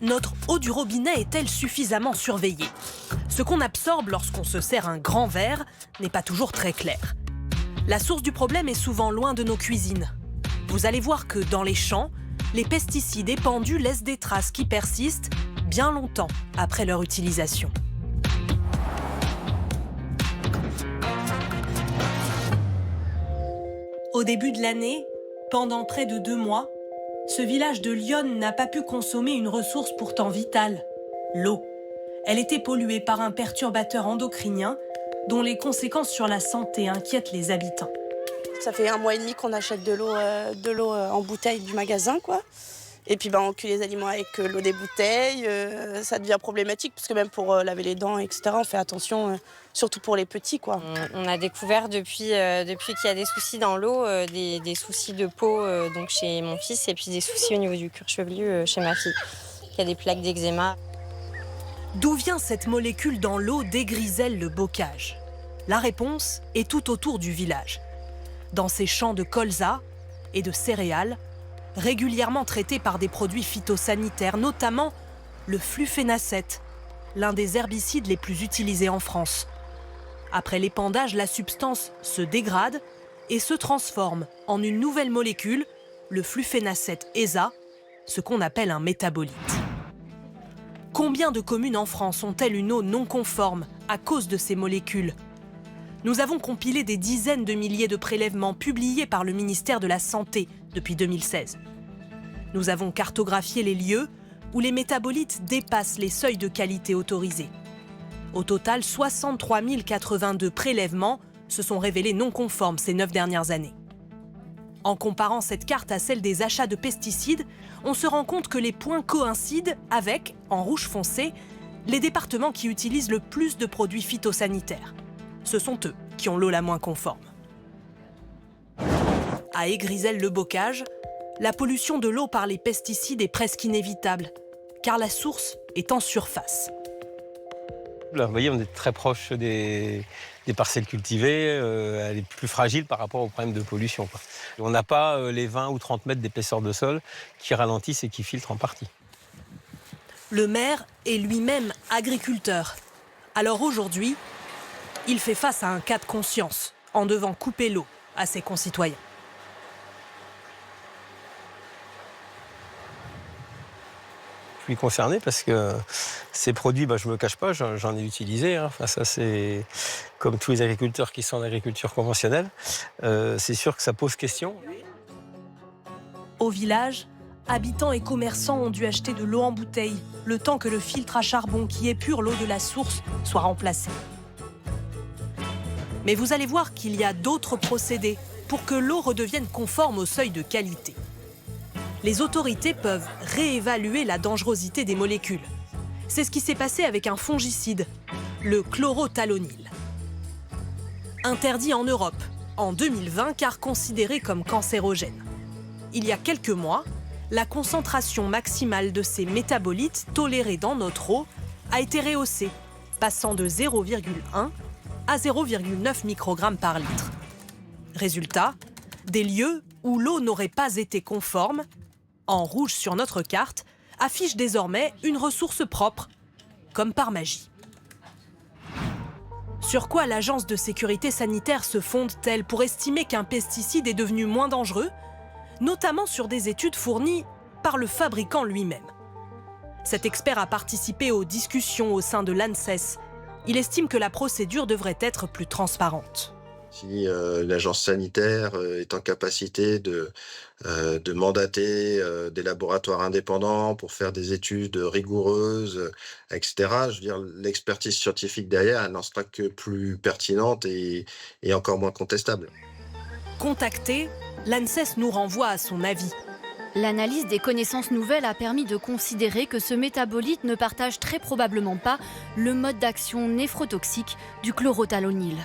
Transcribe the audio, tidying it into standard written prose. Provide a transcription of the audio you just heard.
Notre eau du robinet est-elle suffisamment surveillée? Ce qu'on absorbe lorsqu'on se sert un grand verre n'est pas toujours très clair. La source du problème est souvent loin de nos cuisines. Vous allez voir que dans les champs, les pesticides épandus laissent des traces qui persistent bien longtemps après leur utilisation. Au début de l'année, pendant près de 2 mois, ce village de Lyon n'a pas pu consommer une ressource pourtant vitale, l'eau. Elle était polluée par un perturbateur endocrinien dont les conséquences sur la santé inquiètent les habitants. Ça fait 1 mois et demi qu'on achète de l'eau en bouteille du magasin, quoi. Et puis on cuit les aliments avec l'eau des bouteilles. Ça devient problématique parce que même pour laver les dents, etc., on fait attention, surtout pour les petits, quoi. On a découvert depuis qu'il y a des soucis dans l'eau, des soucis de peau donc chez mon fils et puis des soucis au niveau du cuir chevelu chez ma fille. Il y a des plaques d'eczéma. D'où vient cette molécule dans l'eau dégriselle le bocage? La réponse est tout autour du village. Dans ces champs de colza et de céréales, régulièrement traités par des produits phytosanitaires, notamment le flufénacet, l'un des herbicides les plus utilisés en France. Après l'épandage, la substance se dégrade et se transforme en une nouvelle molécule, le flufénacet ESA, ce qu'on appelle un métabolite. Combien de communes en France ont-elles une eau non conforme à cause de ces molécules? Nous avons compilé des dizaines de milliers de prélèvements publiés par le ministère de la Santé depuis 2016. Nous avons cartographié les lieux où les métabolites dépassent les seuils de qualité autorisés. Au total, 63 082 prélèvements se sont révélés non conformes ces 9 dernières années. En comparant cette carte à celle des achats de pesticides, on se rend compte que les points coïncident avec, en rouge foncé, les départements qui utilisent le plus de produits phytosanitaires. Ce sont eux qui ont l'eau la moins conforme. À Aigrisel-le-Bocage, la pollution de l'eau par les pesticides est presque inévitable, car la source est en surface. Là, vous voyez, on est très proche des parcelles cultivées, elle est plus fragile par rapport au problème de pollution, quoi. On n'a pas les 20 ou 30 mètres d'épaisseur de sol qui ralentissent et qui filtrent en partie. Le maire est lui-même agriculteur. Alors aujourd'hui, il fait face à un cas de conscience en devant couper l'eau à ses concitoyens. Je suis concerné parce que ces produits, je ne me cache pas, j'en ai utilisé. Enfin, ça, c'est comme tous les agriculteurs qui sont en agriculture conventionnelle. C'est sûr que ça pose question. Au village, habitants et commerçants ont dû acheter de l'eau en bouteille, le temps que le filtre à charbon qui épure l'eau de la source soit remplacé. Mais vous allez voir qu'il y a d'autres procédés pour que l'eau redevienne conforme au seuil de qualité. Les autorités peuvent réévaluer la dangerosité des molécules. C'est ce qui s'est passé avec un fongicide, le chlorothalonil. Interdit en Europe en 2020 car considéré comme cancérogène. Il y a quelques mois, la concentration maximale de ces métabolites tolérés dans notre eau a été rehaussée, passant de 0,1 à 0,9 microgrammes par litre. Résultat, des lieux où l'eau n'aurait pas été conforme, en rouge sur notre carte, affichent désormais une ressource propre, comme par magie. Sur quoi l'Agence de sécurité sanitaire se fonde-t-elle pour estimer qu'un pesticide est devenu moins dangereux, notamment sur des études fournies par le fabricant lui-même? Cet expert a participé aux discussions au sein de l'ANSES. Il estime que la procédure devrait être plus transparente. Si l'agence sanitaire est en capacité de mandater des laboratoires indépendants pour faire des études rigoureuses, etc., je veux dire, l'expertise scientifique derrière, elle n'en sera que plus pertinente et encore moins contestable. Contacté, l'ANSES nous renvoie à son avis. L'analyse des connaissances nouvelles a permis de considérer que ce métabolite ne partage très probablement pas le mode d'action néphrotoxique du chlorothalonil.